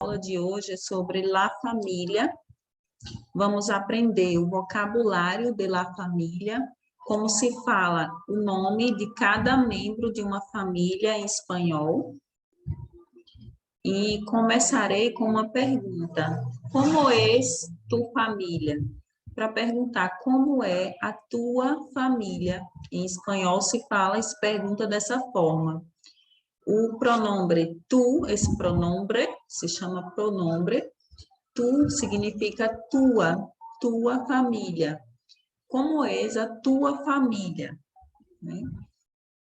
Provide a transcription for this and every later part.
aula de hoje é sobre la família. Vamos aprender o vocabulário de la família, como se fala o nome de cada membro de uma família em espanhol. E começarei com uma pergunta. Como é tu família? Para perguntar como é a tua família. Em espanhol se fala, se pergunta dessa forma. O pronombre tu, esse pronombre se chama pronombre. Tu significa tua família. Como é a tua família? Né?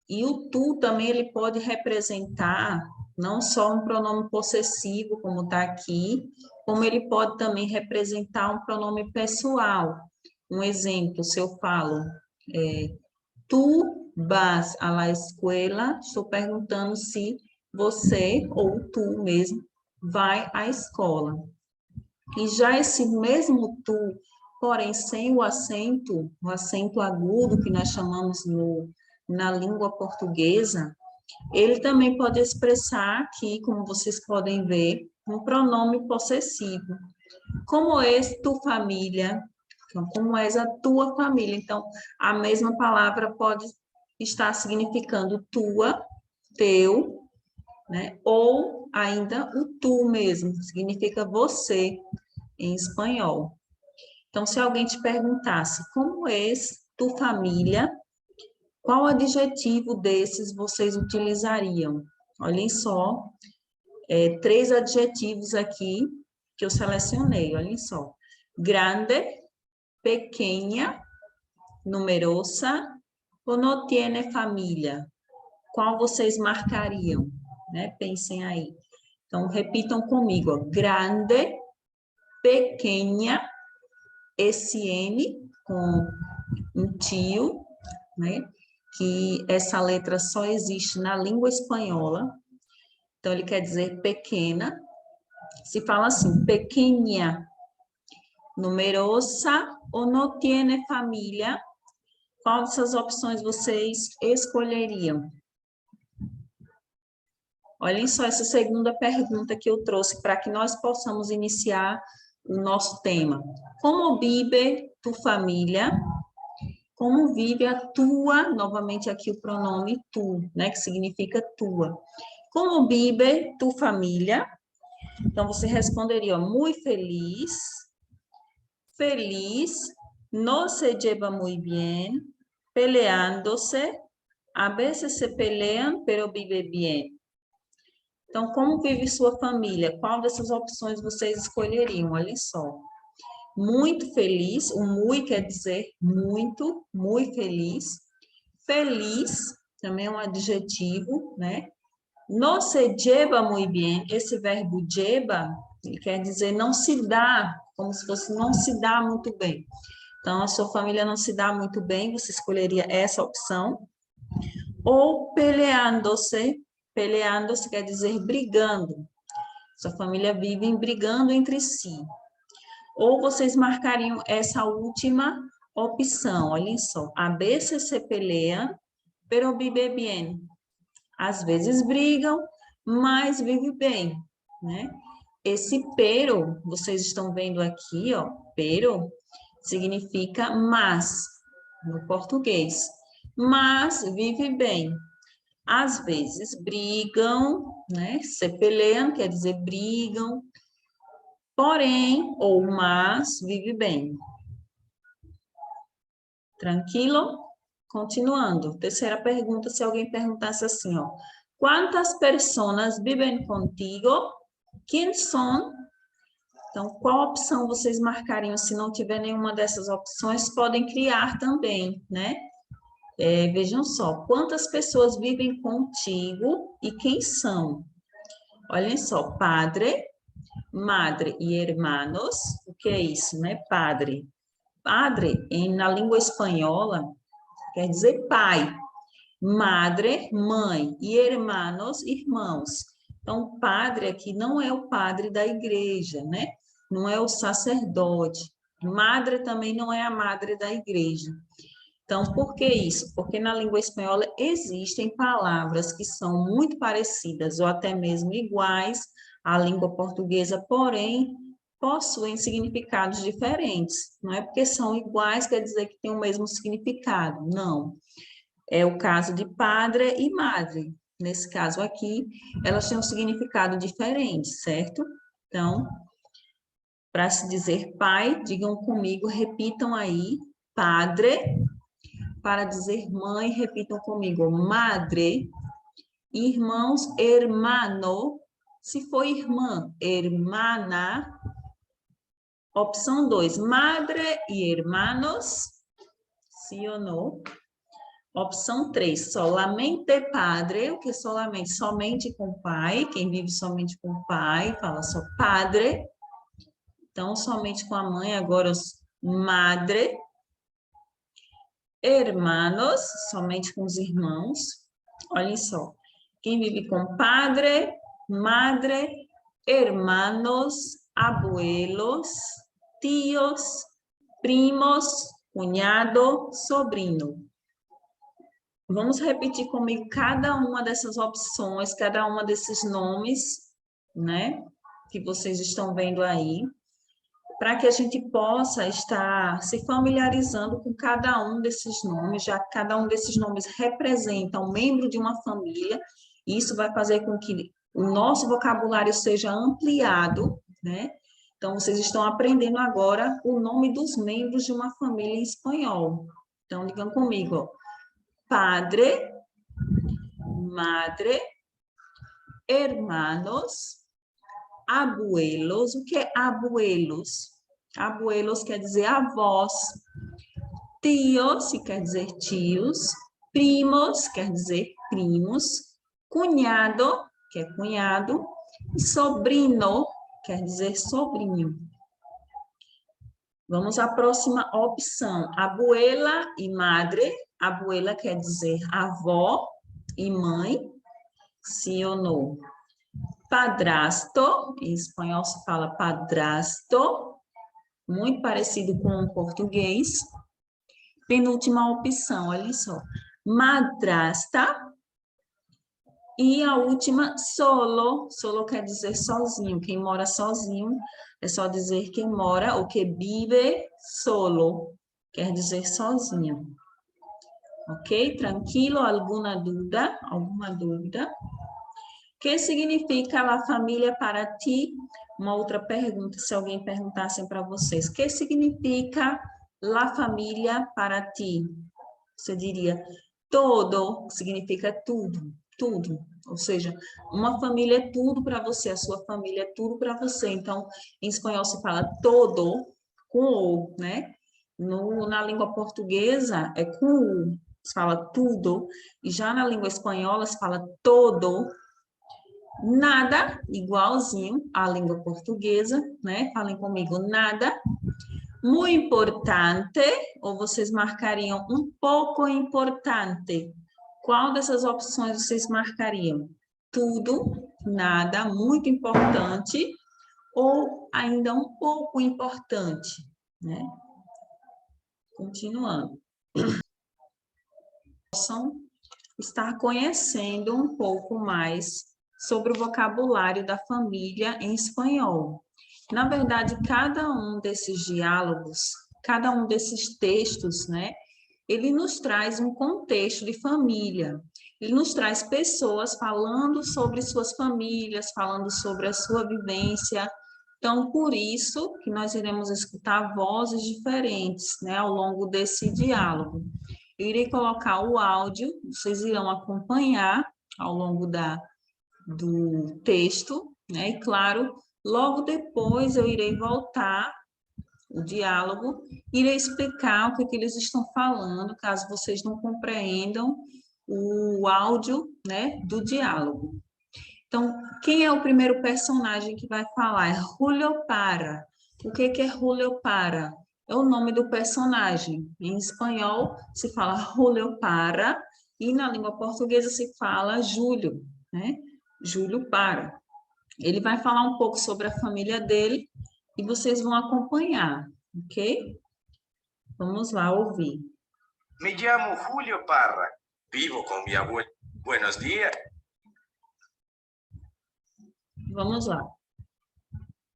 E o tu também ele pode representar não só um pronome possessivo, como está aqui, como ele pode também representar um pronome pessoal. Um exemplo, se eu falo, tu vas a la escuela, estou perguntando se você, ou tu mesmo, vai à escola. E já esse mesmo tu, porém sem o acento agudo que nós chamamos na língua portuguesa, ele também pode expressar aqui, como vocês podem ver, um pronome possessivo. Como é tu família? Então, como és a tua família? Então, a mesma palavra pode estar significando tua, teu, né? Ou ainda o tu mesmo, significa você, em espanhol. Então, se alguém te perguntasse como é tu família, qual adjetivo desses vocês utilizariam? Olhem só, 3 adjetivos aqui que eu selecionei, olhem só. Grande, pequena, numerosa ou não tiene família? Qual vocês marcariam? Né? Pensem aí. Então, repitam comigo. Ó. Grande, pequena, SN, com um tio, né? Que essa letra só existe na língua espanhola. Então, ele quer dizer pequena. Se fala assim, pequena, numerosa ou não tiene família, qual dessas opções vocês escolheriam? Olhem só essa segunda pergunta que eu trouxe para que nós possamos iniciar o nosso tema. Como vive tu família? Como vive a tua, novamente aqui o pronome tu, né, que significa tua. Como vive tu família? Então, você responderia, muito feliz, feliz, no se lleva muy bien, peleándose, a veces se pelean, pero vive bien. Então, como vive sua família? Qual dessas opções vocês escolheriam? Olha só. Muito feliz, o muito quer dizer muito, muito feliz. Feliz, também é um adjetivo, né? No se lleva muy bien, esse verbo lleva, ele quer dizer não se dá, como se fosse não se dá muito bem. Então, a sua família não se dá muito bem, você escolheria essa opção. Ou peleando-se quer dizer brigando. Sua família vive brigando entre si. Ou vocês marcariam essa última opção, olhem só. A veces se pelean, pero vive bien. Às vezes brigam, mas vive bem, né? Esse pero, vocês estão vendo aqui, ó, pero significa mas, no português. Mas vive bem. Às vezes brigam, né? Se peleam, quer dizer brigam, porém, ou mas, vive bem. Tranquilo? Continuando. Terceira pergunta, se alguém perguntasse assim, ó. Quantas pessoas vivem contigo? Quem são? Então, qual opção vocês marcariam? Se não tiver nenhuma dessas opções, podem criar também, né? Vejam só, quantas pessoas vivem contigo e quem são? Olhem só, padre, madre e hermanos, o que é isso, né? Padre. Padre, na língua espanhola, quer dizer pai. Madre, mãe. E hermanos, irmãos. Então, padre aqui não é o padre da igreja, né? Não é o sacerdote. Madre também não é a madre da igreja. Então, por que isso? Porque na língua espanhola existem palavras que são muito parecidas ou até mesmo iguais a língua portuguesa, porém, possuem significados diferentes. Não é porque são iguais, quer dizer que tem o mesmo significado. Não. É o caso de padre e madre. Nesse caso aqui, elas têm um significado diferente, certo? Então, para se dizer pai, digam comigo, repitam aí, padre. Para dizer mãe, repitam comigo, madre. Irmãos, hermano. Se for irmã, hermana. Opção 2, madre e hermanos. Sim ou não? Opção 3, solamente padre. O que é solamente? Somente com pai. Quem vive somente com o pai, fala só padre. Então, somente com a mãe, agora madre. Hermanos, somente com os irmãos. Olhem só. Quem vive com padre, madre, hermanos, abuelos, tios, primos, cunhado, sobrinho. Vamos repetir comigo cada uma dessas opções, cada uma desses nomes, né? Que vocês estão vendo aí, para que a gente possa estar se familiarizando com cada um desses nomes, já que cada um desses nomes representa um membro de uma família, e isso vai fazer com que o nosso vocabulário seja ampliado, né? Então, vocês estão aprendendo agora o nome dos membros de uma família em espanhol. Então, digam comigo, ó. Padre, madre, hermanos, abuelos. O que é abuelos? Abuelos quer dizer avós. Tios, que quer dizer tios. Primos, quer dizer primos. Cunhado, que é cunhado. E sobrino, quer dizer sobrinho. Vamos à próxima opção. Abuela e madre. Abuela quer dizer avó e mãe. Sim ou não? Padrasto, em espanhol se fala padrasto, muito parecido com o português. Penúltima opção, olha só. Madrasta. E a última, solo. Solo quer dizer sozinho. Quem mora sozinho é só dizer quem mora ou que vive solo. Quer dizer sozinho. Ok? Tranquilo? Alguma dúvida? Alguma dúvida? O que significa la família para ti? Uma outra pergunta, se alguém perguntasse para vocês. O que significa la família para ti? Você diria todo, significa tudo, tudo. Ou seja, uma família é tudo para você, a sua família é tudo para você. Então, em espanhol se fala todo com o, né? Na língua portuguesa é com o, se fala tudo, e já na língua espanhola se fala todo. Nada, igualzinho à língua portuguesa, né? Falem comigo, nada. Muito importante, ou vocês marcariam um pouco importante. Qual dessas opções vocês marcariam? Tudo, nada, muito importante, ou ainda um pouco importante, né? Continuando. Possam estar conhecendo um pouco mais sobre o vocabulário da família em espanhol. Na verdade, cada um desses diálogos, cada um desses textos, né, ele nos traz um contexto de família. Ele nos traz pessoas falando sobre suas famílias, falando sobre a sua vivência. Então, por isso que nós iremos escutar vozes diferentes, né, ao longo desse diálogo. Eu irei colocar o áudio, vocês irão acompanhar ao longo do texto, né? E claro, logo depois eu irei voltar o diálogo, irei explicar o que eles estão falando, caso vocês não compreendam o áudio, né, do diálogo. Então, quem é o primeiro personagem que vai falar? É Julio Para. O que é Julio Para? É o nome do personagem. Em espanhol se fala Julio Para e na língua portuguesa se fala Júlio, né? Júlio Para. Ele vai falar um pouco sobre a família dele e vocês vão acompanhar, ok? Vamos lá ouvir. Me llamo Julio Parra. Vivo con mi abuelo. Buenos días. Vamos lá.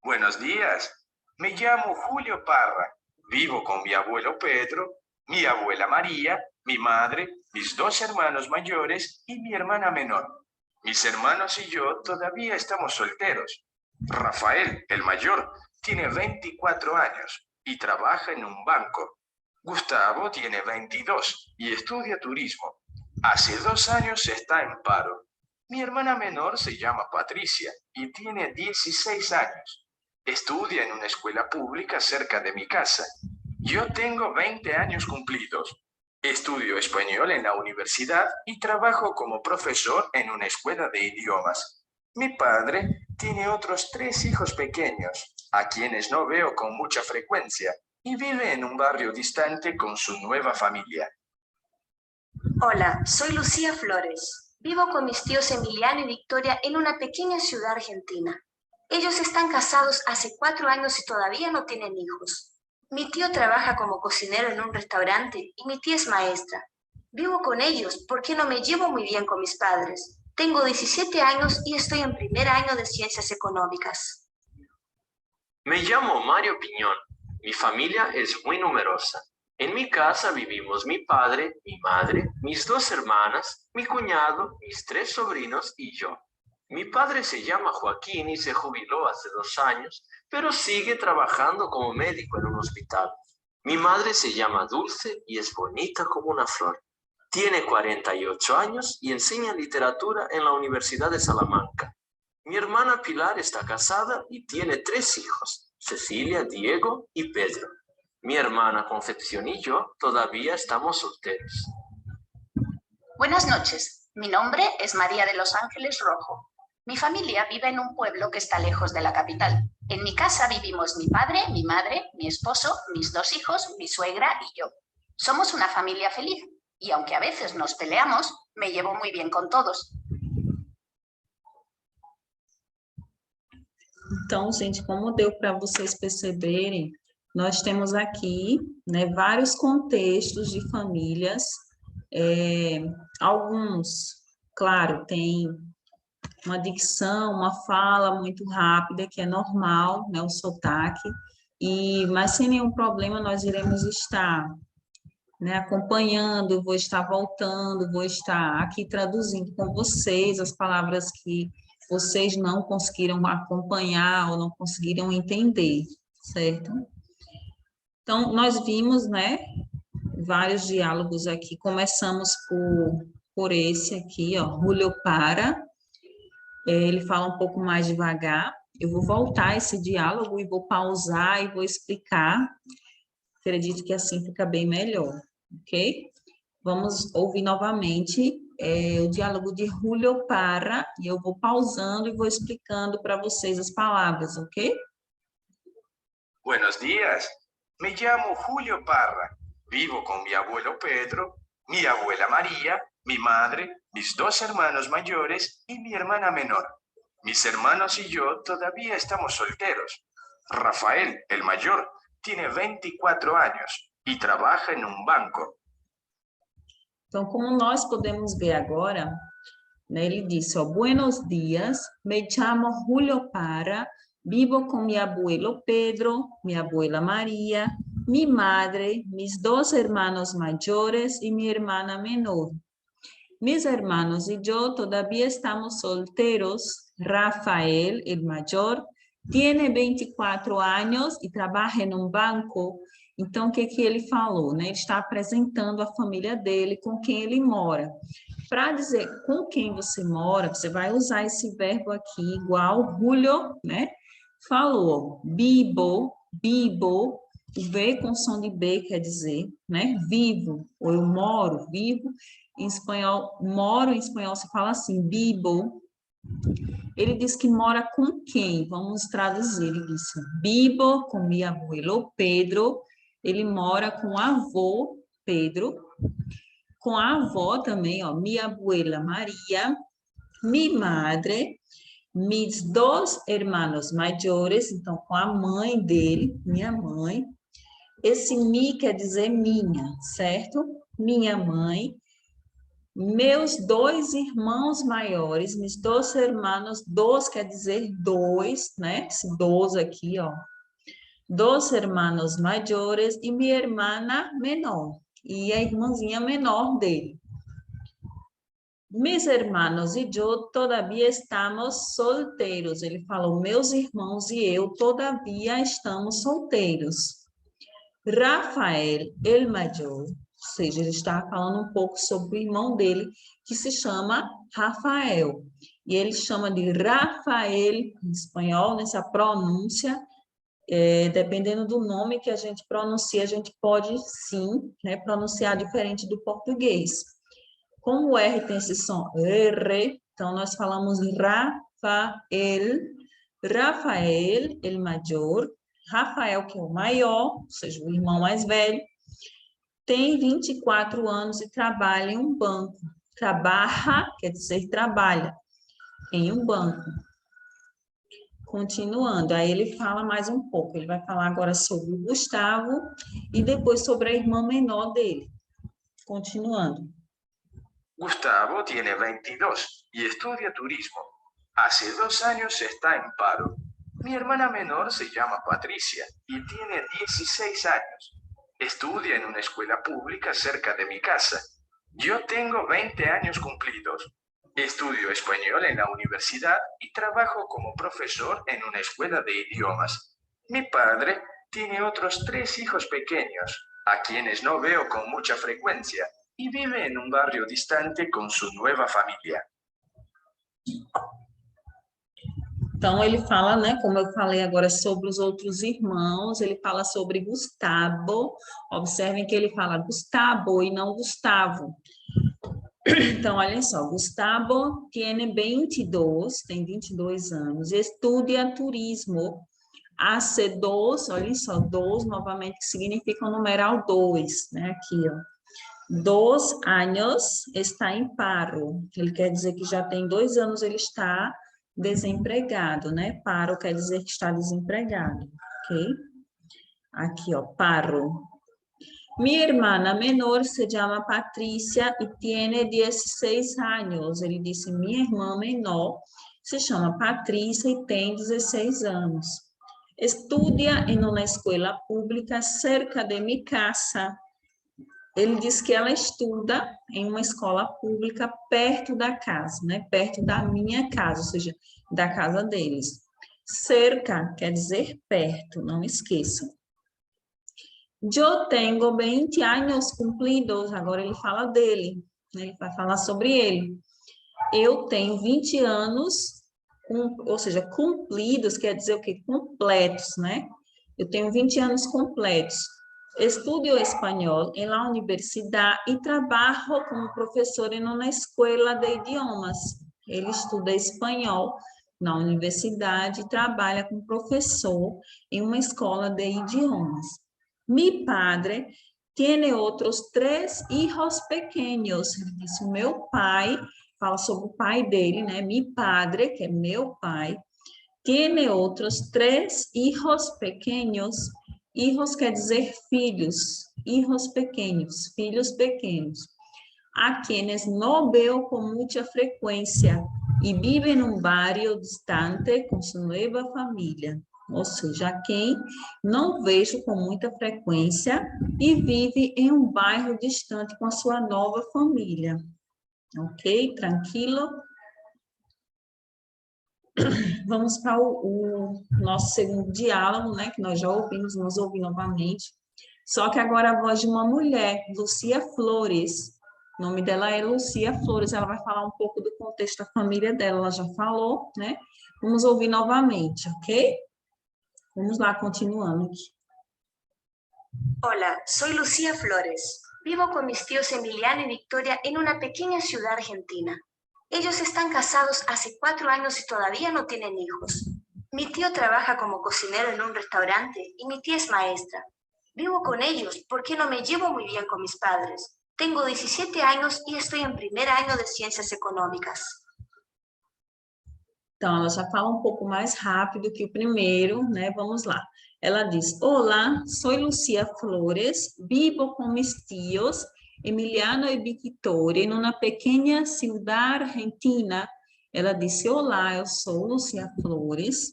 Buenos días. Me llamo Julio Parra. Vivo con mi abuelo Pedro, mi abuela María, mi madre, mis dos hermanos mayores y mi hermana menor. Mis hermanos y yo todavía estamos solteros. Rafael, el mayor, tiene 24 años y trabaja en un banco. Gustavo tiene 22 y estudia turismo. Hace 2 años está en paro. Mi hermana menor se llama Patricia y tiene 16 años. Estudia en una escuela pública cerca de mi casa. Yo tengo 20 años cumplidos. Estudio español en la universidad y trabajo como profesor en una escuela de idiomas. Mi padre tiene otros 3 hijos pequeños, a quienes no veo con mucha frecuencia, y vive en un barrio distante con su nueva familia. Hola, soy Lucía Flores. Vivo con mis tíos Emiliano y Victoria en una pequeña ciudad argentina. Ellos están casados hace 4 años y todavía no tienen hijos. Mi tío trabaja como cocinero en un restaurante y mi tía es maestra. Vivo con ellos porque no me llevo muy bien con mis padres. Tengo 17 años y estoy en primer año de Ciencias Económicas. Me llamo Mario Piñón. Mi familia es muy numerosa. En mi casa vivimos mi padre, mi madre, mis 2 hermanas, mi cuñado, mis 3 sobrinos y yo. Mi padre se llama Joaquín y se jubiló hace 2 años, pero sigue trabajando como médico en un hospital. Mi madre se llama Dulce y es bonita como una flor. Tiene 48 años y enseña literatura en la Universidad de Salamanca. Mi hermana Pilar está casada y tiene 3 hijos, Cecilia, Diego y Pedro. Mi hermana Concepción y yo todavía estamos solteros. Buenas noches. Mi nombre es María de los Ángeles Rojo. Mi familia vive en un pueblo que está lejos de la capital. En mi casa vivimos mi padre, mi madre, mi esposo, mis 2 hijos, mi suegra y yo. Somos una familia feliz y aunque a veces nos peleamos, me llevo muy bien con todos. Então, gente, como deu para vocês perceberem, nós temos aqui, né, vários contextos de famílias, alguns, claro, tem uma dicção, uma fala muito rápida, que é normal, né, o sotaque, mas sem nenhum problema nós iremos estar, né, acompanhando, vou estar voltando, vou estar aqui traduzindo com vocês as palavras que vocês não conseguiram acompanhar ou não conseguiram entender, certo? Então, nós vimos, né, vários diálogos aqui, começamos por esse aqui, ó, Julio Para, ele fala um pouco mais devagar, eu vou voltar esse diálogo e vou pausar e vou explicar, acredito que assim fica bem melhor, ok? Vamos ouvir novamente o diálogo de Julio Parra, e eu vou pausando e vou explicando para vocês as palavras, ok? Buenos días. Me llamo Julio Parra. Vivo con mi abuelo Pedro, mi abuela María, mi madre, mis 2 hermanos mayores y mi hermana menor. Mis hermanos y yo todavía estamos solteros. Rafael, el mayor, tiene 24 años y trabaja en un banco. Então, como nós podemos ver agora, né, ele disse, ó, buenos días, me chamo Julio Parra, vivo con mi abuelo Pedro, mi abuela María, mi madre, mis 2 hermanos mayores y mi hermana menor. Mis hermanos y yo todavía estamos solteros. Rafael, el mayor, tiene 24 años y trabaja en un banco. Então, o que ele falou, né? Ele está apresentando a família dele, com quem ele mora. Para dizer com quem você mora, você vai usar esse verbo aqui, igual Julio, né? Falou, vivo, o V com som de B quer dizer, né? Vivo, ou eu moro, vivo. Em espanhol, moro, em espanhol se fala assim, vivo. Ele diz que mora com quem? Vamos traduzir. Ele disse, vivo com mi abuelo Pedro. Ele mora com o avô Pedro, com a avó também, ó, minha abuela Maria, mi madre, mis 2 hermanos mayores, então com a mãe dele, minha mãe. Esse mi quer dizer minha, certo? Minha mãe, Meus dois irmãos maiores, mis dos hermanos, dos quer dizer dois, né? Esse dos aqui, ó. Dos hermanos maiores e minha irmã menor. E a irmãzinha menor dele. Mis hermanos e eu todavia estamos solteiros. Ele falou, meus irmãos e eu todavia estamos solteiros. Rafael, el maior, ou seja, ele está falando um pouco sobre o irmão dele, que se chama Rafael. E ele chama de Rafael, em espanhol, nessa pronúncia, dependendo do nome que a gente pronuncia, a gente pode sim, né, pronunciar diferente do português. Como o R tem esse som R, então nós falamos Rafael, Rafael, el maior, Rafael, que é o maior, ou seja, o irmão mais velho, tem 24 anos e trabalha em um banco. Trabalha, quer dizer, trabalha em um banco. Continuando, aí ele fala mais um pouco. Ele vai falar agora sobre o Gustavo e depois sobre a irmã menor dele. Continuando. Gustavo tiene 22 y estudia turismo. Hace 2 años está en paro. Mi hermana menor se llama Patricia y tiene 16 años. Estudia en una escuela pública cerca de mi casa. Yo tengo 20 años cumplidos. Estudio español en la universidad y trabajo como profesor en una escuela de idiomas. Mi padre tiene otros 3 hijos pequeños, a quienes no veo con mucha frecuencia, y vive en un barrio distante con su nueva familia. Então, ele fala, né, como eu falei agora sobre os outros irmãos, ele fala sobre Gustavo. Observem que ele fala Gustavo e não Gustavo. Então, olha só, Gustavo tiene 22, tem 22 anos, estudia turismo. Hace 2, olha só, 2 novamente, que significa o numeral 2, né, aqui, ó. 2 anos está em paro. Ele quer dizer que já tem 2 anos ele está desempregado, né? Paro quer dizer que está desempregado, ok? Aqui, ó, paro. Mi hermana menor se chama Patrícia e tiene 16 anos. Ele disse, minha irmã menor se chama Patrícia e tem 16 anos. Estudia em uma escola pública cerca de mi casa. Ele diz que ela estuda em uma escola pública perto da casa, né? Perto da minha casa, ou seja, da casa deles. Cerca quer dizer perto, não esqueçam. Eu tenho 20 anos cumpridos, agora ele fala dele, né? Ele vai falar sobre ele. Eu tenho 20 anos, ou seja, cumpridos, quer dizer o quê? Completos, né? Eu tenho 20 anos completos. Estudio espanhol em la universidade e trabalho como professor em uma escola de idiomas. Ele estuda espanhol na universidade e trabalha como professor em uma escola de idiomas. Mi padre tiene outros 3 hijos pequeños. Ele disse, o meu pai, fala sobre o pai dele, né? Mi padre, que é meu pai, tiene outros 3 hijos pequeños. Hijos quer dizer filhos, hijos pequenos, filhos pequenos, a quienes no veo con mucha frecuencia y vive en un barrio distante con su nueva familia. Ou seja, a quem não vejo com muita frequência e vive em um bairro distante com a sua nova família. Ok? Tranquilo? Vamos para o nosso segundo diálogo, né, que nós já ouvimos, vamos ouvir novamente. Só que agora a voz de uma mulher, Lucia Flores. O nome dela é Lucia Flores, ela vai falar um pouco do contexto da família dela, ela já falou, né? Vamos ouvir novamente, ok? Vamos lá, continuando aqui. Hola, soy Lucía Flores. Vivo con mis tíos Emiliano y Victoria en una pequeña ciudad argentina. Ellos están casados hace 4 años y todavía no tienen hijos. Mi tío trabaja como cocinero en un restaurante y mi tía es maestra. Vivo con ellos porque no me llevo muy bien con mis padres. Tengo 17 años y estoy en primer año de Ciencias Econômicas. Então, ela já fala um pouco mais rápido que o primeiro, né? Vamos lá. Ela diz, olá, sou Lucia Flores, vivo com mis tíos Emiliano e Victoria, em uma pequena cidade argentina. Ela disse, olá, eu sou Lúcia Flores.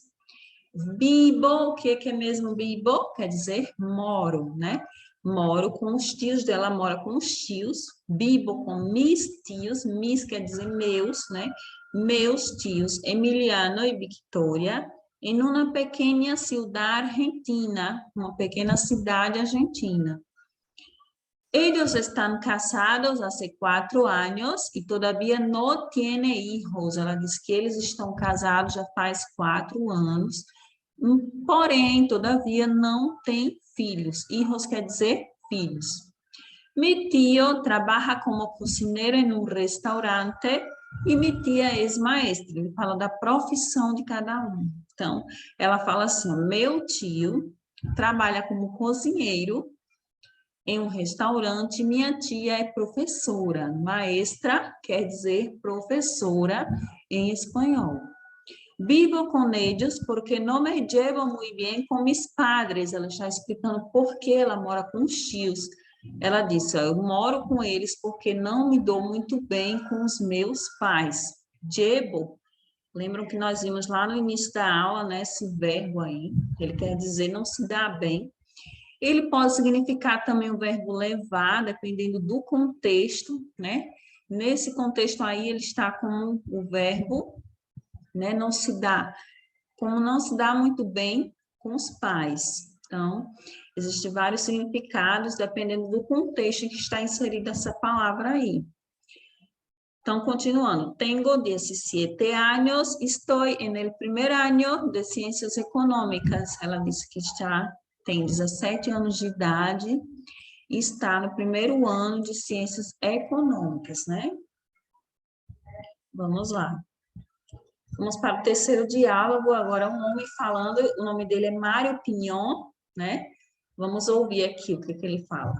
Vivo, o que é mesmo vivo? Quer dizer, moro, né? Moro com os tios dela, mora com os tios. Vivo com mis tios, mis quer dizer meus, né? Meus tios, Emiliano e Victoria, em uma pequena cidade argentina, uma pequena cidade argentina. Ellos están casados hace 4 años y todavía no tiene hijos. Ela diz que eles estão casados já faz 4 anos, porém, todavia, não tem filhos. Hijos quer dizer filhos. Mi tío trabaja como cocinero em um restaurante e mi tia é maestra. Ele fala da profissão de cada um. Então, ela fala assim, meu tio trabalha como cozinheiro em um restaurante, minha tia é professora. Maestra quer dizer professora em espanhol. Vivo com eles porque não me llevo muito bem com meus padres. Ela está explicando por que ela mora com os tios. Ela disse, eu moro com eles porque não me dou muito bem com os meus pais. Llevo, lembram que nós vimos lá no início da aula, né, esse verbo aí, ele quer dizer não se dá bem. Ele pode significar também o verbo levar, dependendo do contexto, né? Nesse contexto aí, ele está com o verbo, né? Não se dá, como não se dá muito bem com os pais. Então, existem vários significados, dependendo do contexto em que está inserida essa palavra aí. Então, continuando. Tengo 17 anos, estou no primeiro ano de Ciências Econômicas. Ela disse que tem 17 anos de idade e está no primeiro ano de Ciências Econômicas, né? Vamos lá. Vamos para o terceiro diálogo, agora um homem falando, o nome dele é Mário Pignon, né? Vamos ouvir aqui o que ele fala.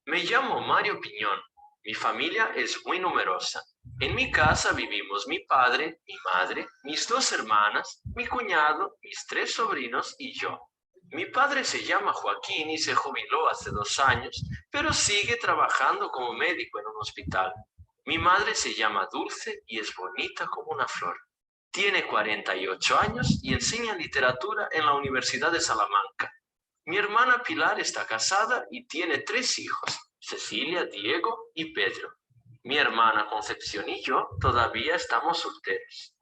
Me llamo Mario Piñón. Mi familia es muy numerosa. En mi casa vivimos mi padre, mi madre, mis 2 hermanas, mi cuñado, mis 3 sobrinos y yo. Mi padre se llama Joaquín y se jubiló hace 2 años, pero sigue trabajando como médico en un hospital. Mi madre se llama Dulce y es bonita como una flor. Tiene 48 años y enseña literatura en la Universidad de Salamanca. Mi hermana Pilar está casada y tiene 3 hijos, Cecilia, Diego y Pedro. Mi hermana Concepción y yo todavía estamos solteros.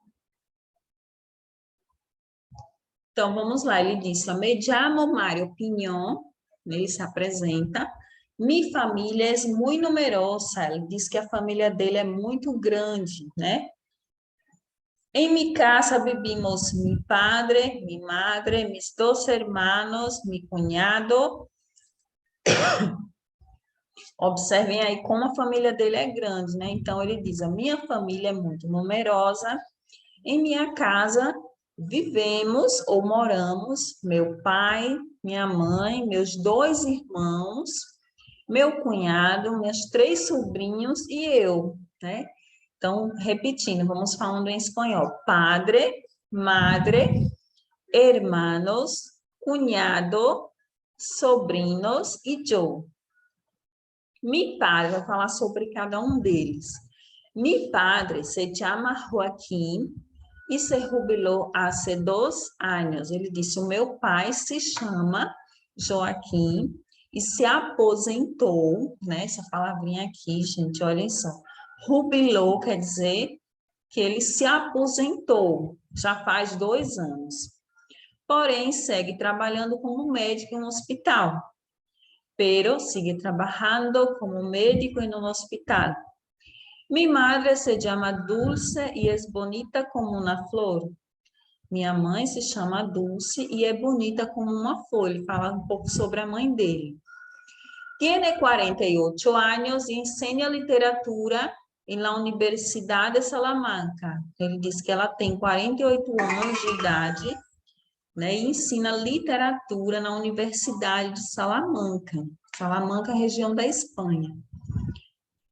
Então, vamos lá. Ele disse, me llamo Mário Pignon, ele se apresenta. Mi família é muito numerosa. Ele diz que a família dele é muito grande, né? Em minha casa vivimos mi padre, mi madre, mis 2 hermanos, mi cuñado. Observem aí como a família dele é grande, né? Então, ele diz, a minha família é muito numerosa. Em minha casa vivemos ou moramos meu pai, minha mãe, meus 2 irmãos, meu cunhado, meus 3 sobrinhos e eu, né? Então, repetindo, vamos falando em espanhol. Padre, madre, hermanos, cunhado, sobrinos e eu. Mi padre, vai falar sobre cada um deles. Mi padre se chama Joaquim e se jubilou há 2 anos. Ele disse, o meu pai se chama Joaquim e se aposentou, né? Essa palavrinha aqui, gente, olhem só. Jubilou quer dizer que ele se aposentou, já faz 2 anos. Porém, segue trabalhando como médico em um hospital. Pero sigue trabajando como médico en un hospital. Mi madre se llama Dulce y es bonita como una flor. Minha mãe se chama Dulce e é bonita como uma flor. Ele fala um pouco sobre a mãe dele. Tiene 48 anos e ensina literatura em la Universidad de Salamanca. Ele diz que ela tem 48 anos de idade, né, e ensina literatura na Universidade de Salamanca. Salamanca, região da Espanha.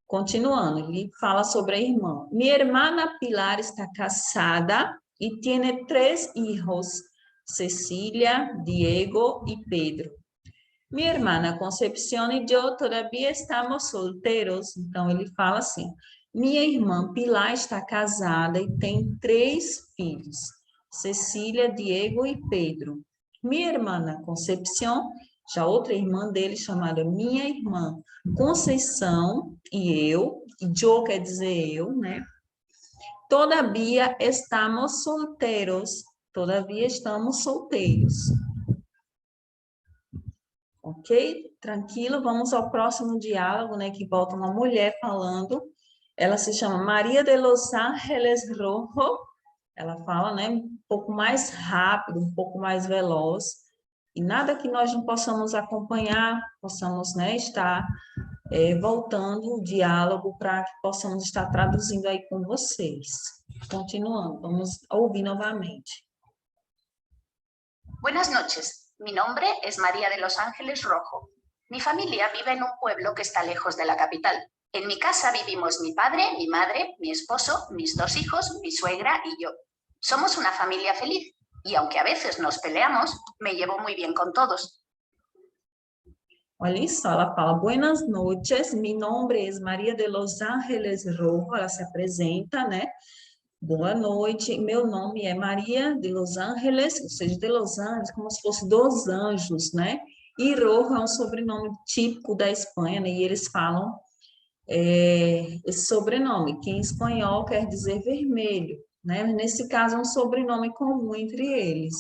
Continuando, ele fala sobre a irmã. Mi hermana Pilar está casada e tiene 3 hijos, Cecilia, Diego y Pedro. Mi hermana Concepción y yo todavía estamos solteros. Então, ele fala assim, minha irmã Pilar está casada e tem 3 filhos, Cecília, Diego e Pedro. Minha irmã Concepción, já outra irmã dele, chamada minha irmã Conceição, e eu, quer dizer eu, né? Todavia estamos solteiros. Todavia estamos solteiros. Ok? Tranquilo, vamos ao próximo diálogo, né? Que volta uma mulher falando. Ela se chama Maria de los Ángeles Rojo. Ela fala, né? Um pouco mais rápido, um pouco mais veloz. E nada que nós não possamos acompanhar, possamos, né, estar voltando o diálogo para que possamos estar traduzindo aí com vocês. Continuando, vamos ouvir novamente. Buenas noches, mi nombre es María de los Ángeles Rojo. Mi familia vive en un pueblo que está lejos de la capital. En mi casa vivimos mi padre, mi madre, mi esposo, mis 2 hijos, mi suegra y yo. Somos una familia feliz y aunque a veces nos peleamos, me llevo muy bien con todos. Olha só, ela fala, buenas noches, mi nombre es María de los Ángeles Rojo, ela se apresenta, né? Boa noite, meu nome é Maria de Los Ángeles, ou seja, de Los Angeles, como se fosse dos anjos, né? E Rojo é um sobrenome típico da Espanha, né? E eles falam esse sobrenome, que em espanhol quer dizer vermelho, né? Nesse caso é um sobrenome comum entre eles.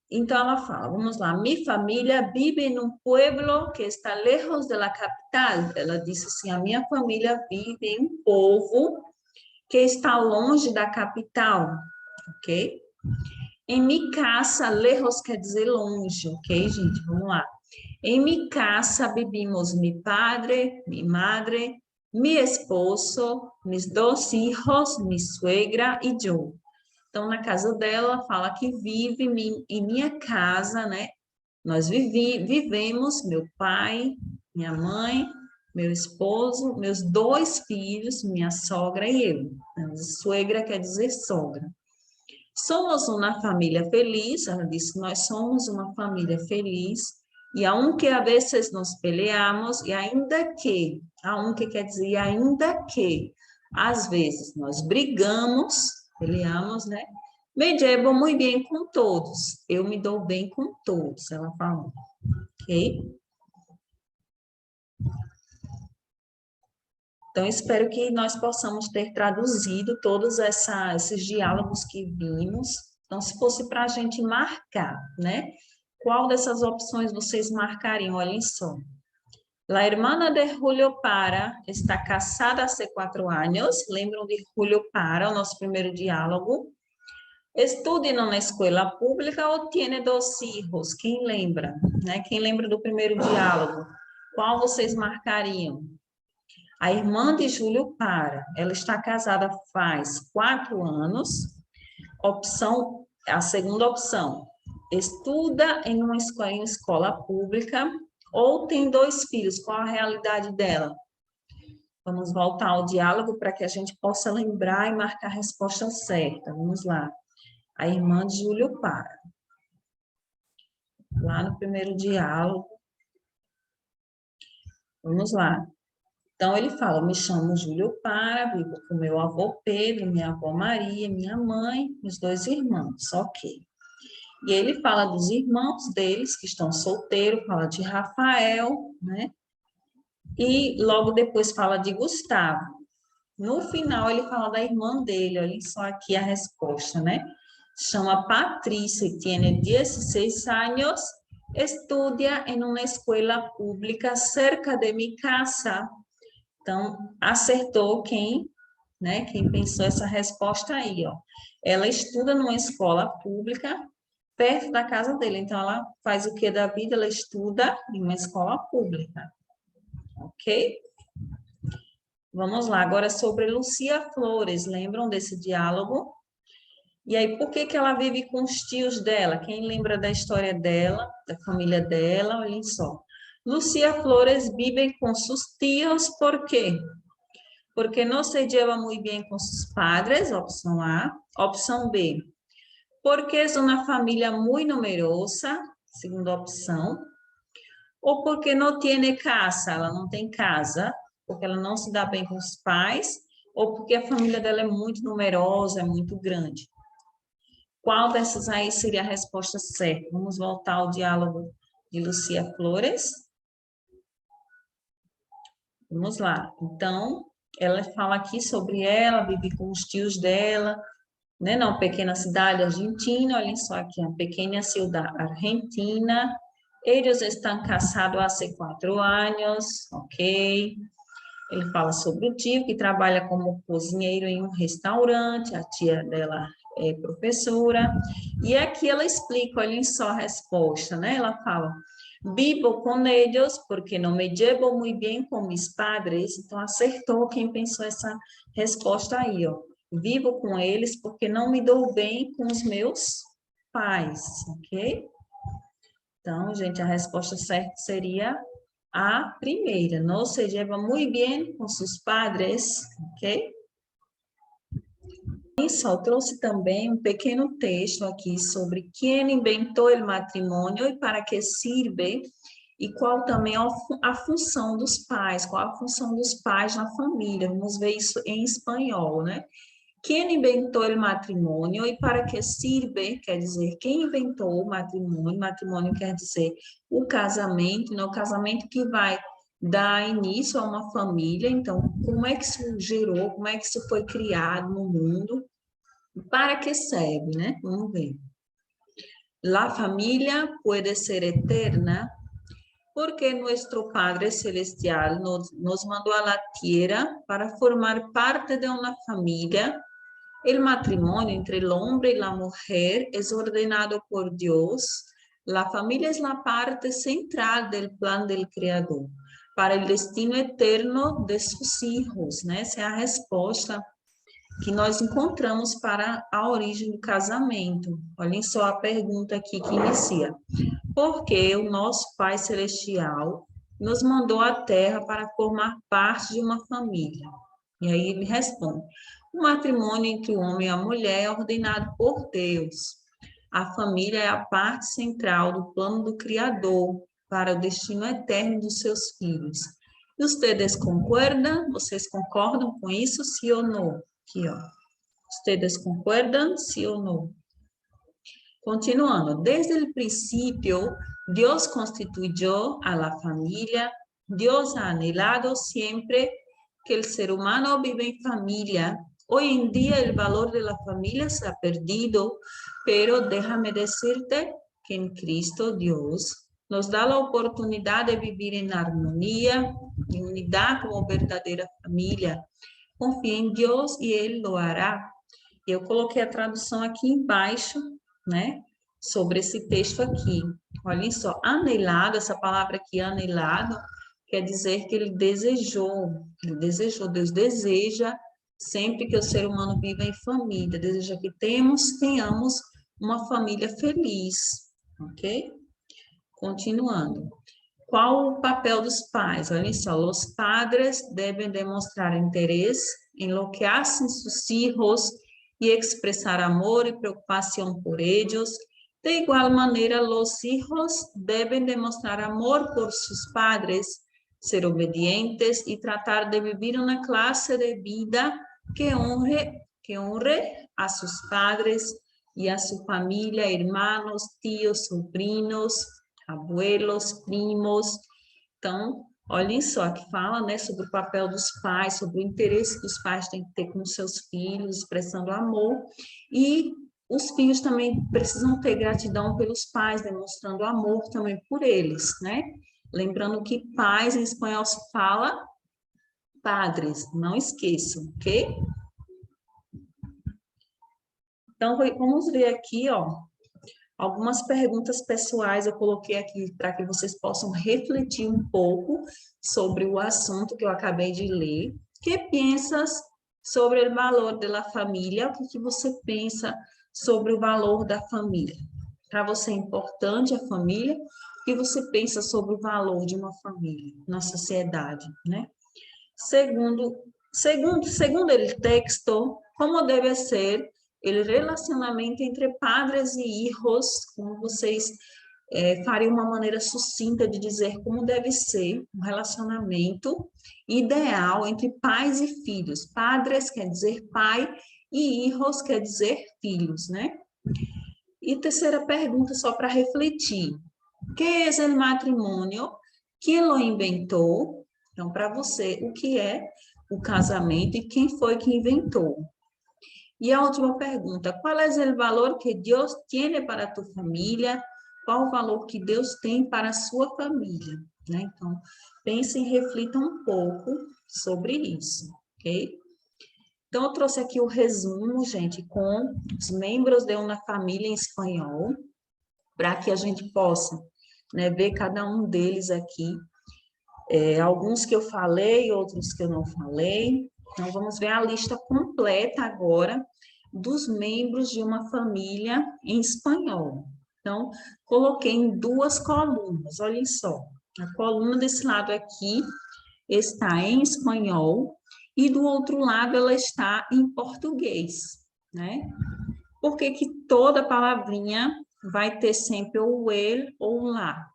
Então ela fala, vamos lá, mi família vive em um pueblo que está lejos de la capital. Ela disse assim, a minha família vive em um povo que está longe da capital, ok? Em mi casa, lejos quer dizer longe, ok, gente? Vamos lá. Em mi casa vivimos mi padre, mi madre, mi esposo, mis 2 hijos, mi suegra e eu. Então, na casa dela, fala que vive em minha casa, né? Nós vivemos, meu pai, minha mãe, meu esposo, meus 2 filhos, minha sogra e eu. Suegra quer dizer sogra. Somos uma família feliz, ela disse, nós somos uma família feliz, e aunque a vezes nos peleamos, e ainda que, aunque quer dizer ainda que, às vezes nós brigamos, peleamos, né? Me llevo muito bem com todos, eu me dou bem com todos, ela falou, ok? Então, espero que nós possamos ter traduzido todos esses diálogos que vimos. Então, se fosse para a gente marcar, né? Qual dessas opções vocês marcariam? Olhem só. La hermana de Julio Para está casada há 4 anos. Lembram de Julio Para, o nosso primeiro diálogo? Estuda em uma escola pública ou tem 2 hijos? Quem lembra? Né? Quem lembra do primeiro diálogo? Qual vocês marcariam? A irmã de Júlio Para, ela está casada faz 4 anos. A segunda opção, estuda em uma escola pública ou tem 2 filhos. Qual a realidade dela? Vamos voltar ao diálogo para que a gente possa lembrar e marcar a resposta certa. Vamos lá. A irmã de Júlio Para. Lá no primeiro diálogo. Vamos lá. Então, ele fala, me chamo Júlio Para, vivo com meu avô Pedro, minha avó Maria, minha mãe, meus 2 irmãos, ok. E ele fala dos irmãos deles, que estão solteiros, fala de Rafael, né? E logo depois fala de Gustavo. No final, ele fala da irmã dele, olha só aqui a resposta, né? Chama Patrícia, tem 16 anos, estuda em uma escola pública cerca de minha casa. Então, acertou quem, né? Quem pensou essa resposta aí, ó. Ela estuda numa escola pública perto da casa dele. Então, ela faz o que da vida? Ela estuda em uma escola pública. Ok? Vamos lá, agora sobre Lucia Flores. Lembram desse diálogo? E aí, por que ela vive com os tios dela? Quem lembra da história dela, da família dela? Olhem só. Lucia Flores vive com seus tios, ¿por quê? Porque não se lleva muito bem com seus padres, opção A. Opção B, porque é uma família muito numerosa, segunda opção, ou porque não tem casa, ela não tem casa, porque ela não se dá bem com os pais, ou porque a família dela é muito numerosa, é muito grande. Qual dessas aí seria a resposta certa? Vamos voltar ao diálogo de Lucia Flores. Vamos lá. Então, ela fala aqui sobre ela, vive com os tios dela, né, na pequena cidade argentina, olhem só aqui, a pequena cidade argentina. Eles estão casados há 4 anos, ok? Ele fala sobre o tio que trabalha como cozinheiro em um restaurante, a tia dela é professora, e aqui ela explica, olhem só a resposta, né? Ela fala, vivo com eles porque não me llevo muito bem com meus padres, então acertou quem pensou essa resposta aí, ó. Vivo com eles porque não me dou bem com os meus pais, ok? Então, gente, a resposta certa seria a primeira. Não se lleva muito bem com seus padres, ok? Isso, eu trouxe também um pequeno texto aqui sobre quem inventou o matrimônio e para que sirve, e qual também é a função dos pais, qual a função dos pais na família. Vamos ver isso em espanhol, né? Quem inventou o matrimônio e para que sirve, quer dizer, quem inventou o matrimônio, matrimônio quer dizer o casamento, né? O casamento que vai dar início a uma família, então, como é que isso gerou, como é que isso foi criado no mundo, para que serve, né? Vamos ver. La familia puede ser eterna porque nuestro Padre Celestial nos mandó a la tierra para formar parte de una familia. El matrimonio entre el hombre y la mujer es ordenado por Dios. La familia es la parte central del plan del Creador para el destino eterno de sus hijos, né? Essa é a resposta que nós encontramos para a origem do casamento. Olhem só a pergunta aqui que inicia. Por que o nosso Pai Celestial nos mandou à Terra para formar parte de uma família? E aí ele responde, o matrimônio entre o homem e a mulher é ordenado por Deus. A família é a parte central do plano do Criador para o destino eterno dos seus filhos. E ustedes concordam? Vocês concordam com isso, sim ou não? Aqui, ó. Ustedes concordam, sim ou não? Continuando, desde o princípio, Deus constituyó a la familia. Deus ha anhelado siempre que el ser humano vive en familia. Hoy en día el valor de la familia se ha perdido, pero déjame decirte que en Cristo Dios nos da la oportunidad de vivir en armonía y unidad como verdadera familia. Confie em Deus e Ele lo hará. Eu coloquei a tradução aqui embaixo, né? Sobre esse texto aqui. Olhem só, anelado, essa palavra aqui, anelado, quer dizer que ele desejou, Deus deseja sempre que o ser humano viva em família, deseja que tenhamos uma família feliz, ok? Continuando. Qual o papel dos pais? Olhem só, os padres devem demonstrar interesse em lo que hacen sus hijos e expressar amor e preocupação por eles. De igual maneira, os hijos devem demonstrar amor por seus padres, ser obedientes e tratar de vivir uma classe de vida que honre a seus padres e a sua família, irmãos, tios, sobrinhos, abuelos, primos. Então, olhem só, que fala, né, sobre o papel dos pais, sobre o interesse que os pais têm que ter com seus filhos, expressando amor, e os filhos também precisam ter gratidão pelos pais, demonstrando amor também por eles, né? Lembrando que pais em espanhol se fala padres, não esqueçam, ok? Então, vamos ver aqui, ó, algumas perguntas pessoais eu coloquei aqui para que vocês possam refletir um pouco sobre o assunto que eu acabei de ler. Que pensas sobre o valor da família? O que você pensa sobre o valor da família? Para você é importante a família? O que você pensa sobre o valor de uma família na sociedade, né? Segundo o texto, como deve ser o relacionamento entre padres e hijos, como vocês fariam uma maneira sucinta de dizer como deve ser um relacionamento ideal entre pais e filhos. Padres quer dizer pai e hijos quer dizer filhos, né? E terceira pergunta, só para refletir. Que é o matrimônio? Quem lo inventou? Então, para você, o que é o casamento e quem foi que inventou? E a última pergunta, qual é o valor que Deus tem para a tua família? Qual o valor que Deus tem para a sua família? Né? Então, pense e reflita um pouco sobre isso, ok? Então, eu trouxe aqui o resumo, gente, com os membros de uma família em espanhol, para que a gente possa, né, ver cada um deles aqui. Alguns que eu falei, outros que eu não falei. Então, vamos ver a lista completa agora dos membros de uma família em espanhol. Então, coloquei em duas colunas, olhem só. A coluna desse lado aqui está em espanhol e do outro lado ela está em português, né? Por que que toda palavrinha vai ter sempre o el ou o lá?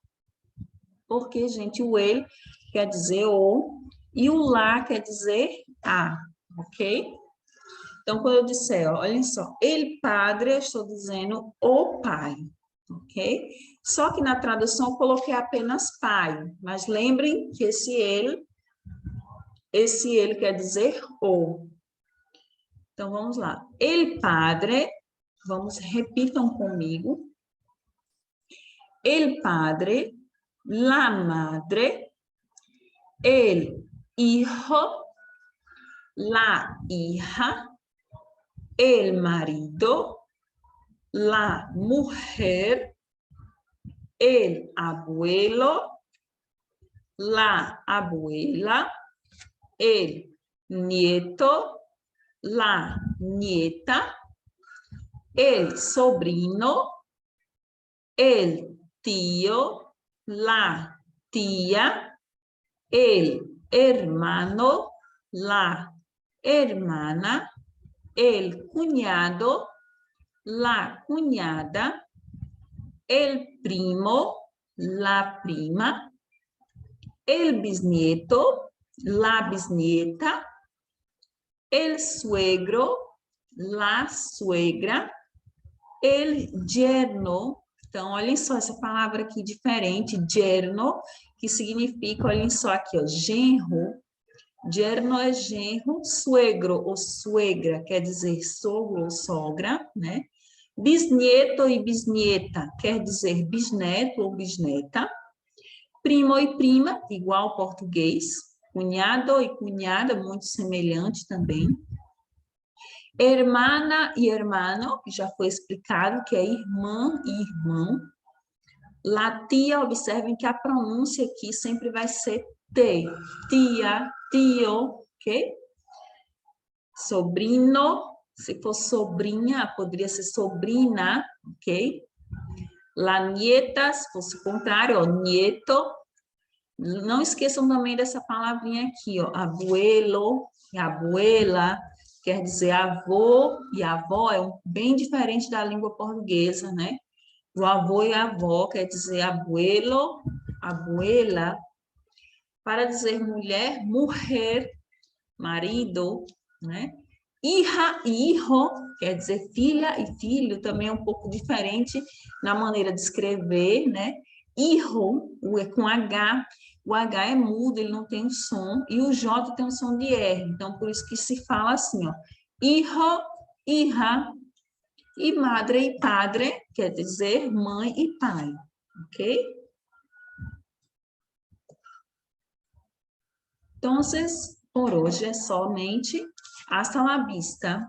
Porque, gente, o el quer dizer o e o lá quer dizer a, ok? Então, quando eu disser, olhem só, el padre, eu estou dizendo o pai, ok? Só que na tradução eu coloquei apenas pai, mas lembrem que esse ele quer dizer o. Então, vamos lá. El padre, repitam comigo. El padre, la madre, el hijo, la hija, el marido, la mujer, el abuelo, la abuela, el nieto, la nieta, el sobrino, el tío, la tía, el hermano, la hermana, el cuñado, la cuñada, el primo, la prima, el bisnieto, la bisnieta, el suegro, la suegra, el yerno. Então, olhem só essa palavra aqui diferente, yerno, que significa, olhem só aqui, ó, genro. Yerno é genro, suegro ou suegra quer dizer sogro ou sogra, né? Bisnieto e bisnieta quer dizer bisneto ou bisneta. Primo e prima, igual ao português. Cunhado e cunhada, muito semelhante também. Hermana e hermano, que já foi explicado, que é irmã e irmão. La tia, observem que a pronúncia aqui sempre vai ser T. Tia, tio, ok? Sobrino, se for sobrinha, poderia ser sobrina, ok? La nieta, se fosse o contrário, ó, nieto. Não esqueçam também dessa palavrinha aqui, ó, abuelo e abuela, quer dizer avô e avó, é bem diferente da língua portuguesa, né? O avô e a avó quer dizer abuelo, abuela. Para dizer mulher, mujer, marido, né? Hija e hijo, quer dizer filha e filho, também é um pouco diferente na maneira de escrever, né? Hijo, é com H, o H é mudo, ele não tem um som, e o J tem um som de R, então por isso que se fala assim, ó, hijo, hija, e madre e padre, quer dizer mãe e pai, ok? Então, por hoje é somente hasta la vista.